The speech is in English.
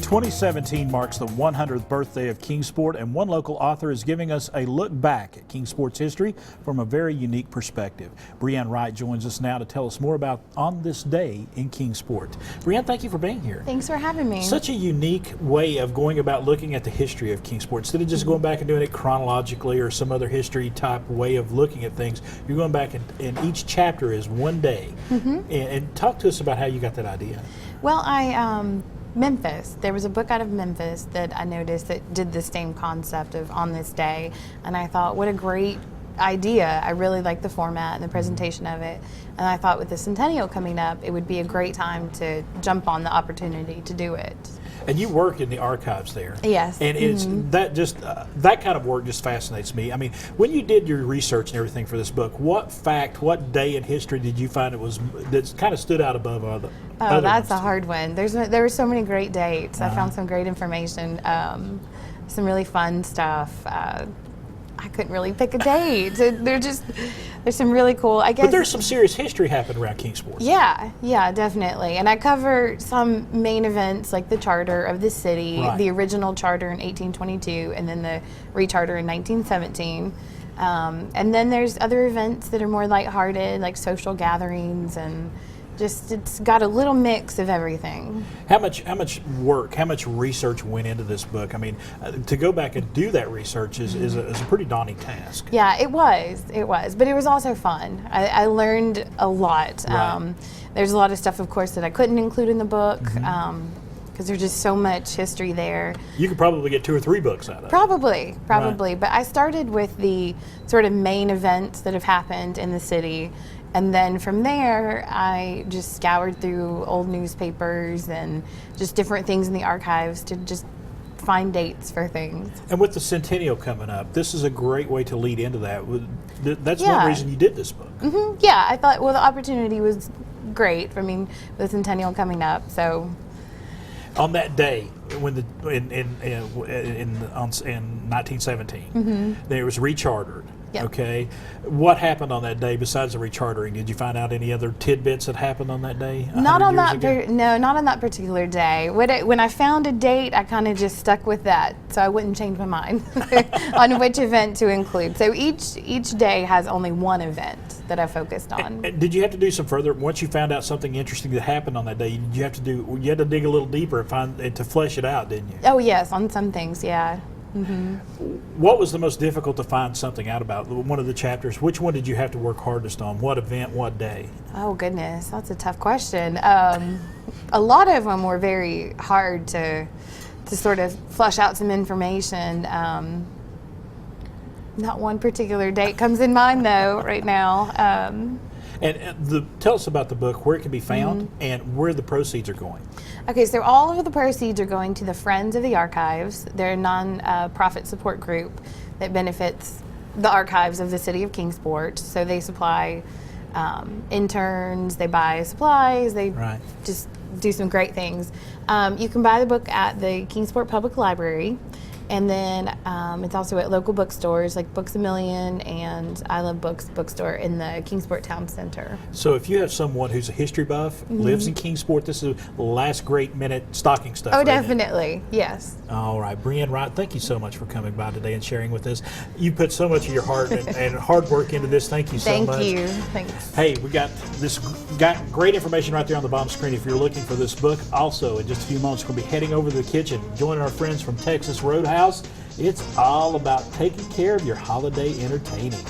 2017 marks the 100th birthday of Kingsport, and one local author is giving us a look back at Kingsport's history from a very unique perspective. Brianne Wright joins us now to tell us more about On This Day in Kingsport. Brianne, thank you for being here. Thanks for having me. Such a unique way of going about looking at the history of Kingsport. Instead of just going back and doing it chronologically or some other history type way of looking at things, you're going back and each chapter is one day. And talk to us about how you got that idea. Well, Memphis. There was a book out of Memphis that I noticed that did the same concept of On This Day, and I thought, what a great idea. I really liked the format and the presentation of it, and I thought with the centennial coming up, it would be a great time to jump on the opportunity to do it. And you work in the archives there. Yes. And it's that kind of work just fascinates me. I mean, when you did your research and everything for this book, what fact, what day in history did you find that kind of stood out above other? Oh, that's a hard one. There were so many great dates. I found some great information, some really fun stuff. I couldn't really pick a date. There's some really cool, I guess. But there's some serious history happening around Kingsport. Yeah, definitely. And I cover some main events like the charter of the city, the original charter in 1822, and then the recharter in 1917. And then there's other events that are more lighthearted, like social gatherings, and just it's got a little mix of everything. How much work, how much research went into this book? I mean, to go back and do that research is a pretty daunting task. Yeah, it was, but it was also fun. I learned a lot. Right. There's a lot of stuff, of course, that I couldn't include in the book because there's just so much history there. You could probably get 2 or 3 books out of it. Probably. Right. But I started with the sort of main events that have happened in the city. And then from there, I just scoured through old newspapers and just different things in the archives to just find dates for things. And with the centennial coming up, this is a great way to lead into that. That's one reason you did this book. Yeah, I thought, well, the opportunity was great. I mean, the centennial coming up, so. On that day, when in 1917, it was rechartered. Yep. Okay, what happened on that day besides the rechartering? Did you find out any other tidbits that happened on that day? Not on that. No, not on that particular day. When I found a date, I kind of just stuck with that, so I wouldn't change my mind on which event to include. So each day has only one event that I focused on. And did you have to do some further? Once you found out something interesting that happened on that day, you had to dig a little deeper and to flesh it out, didn't you? Oh yes, on some things, yeah. What was the most difficult to find something out about? One of the chapters. Which one did you have to work hardest on? What event? What day? Oh goodness, that's a tough question. A lot of them were very hard to sort of flush out some information. Not one particular date comes in mind though right now. Tell us about the book, where it can be found, and where the proceeds are going. Okay, so all of the proceeds are going to the Friends of the Archives. They're a non-profit support group that benefits the archives of the city of Kingsport. So they supply interns, they buy supplies, they just do some great things. You can buy the book at the Kingsport Public Library. And then it's also at local bookstores like Books A Million and I Love Books bookstore in the Kingsport Town Center. So if you have someone who's a history buff, lives in Kingsport, this is the last great minute stocking stuff. Oh, definitely, yes. All right, Brianne Wright, thank you so much for coming by today and sharing with us. You put so much of your heart and hard work into this. Thank you so much. Thank you. Thanks. Hey, we got great information right there on the bottom screen if you're looking for this book. Also, in just a few moments, we're going to be heading over to the kitchen, joining our friends from Texas Roadhouse. It's all about taking care of your holiday entertaining.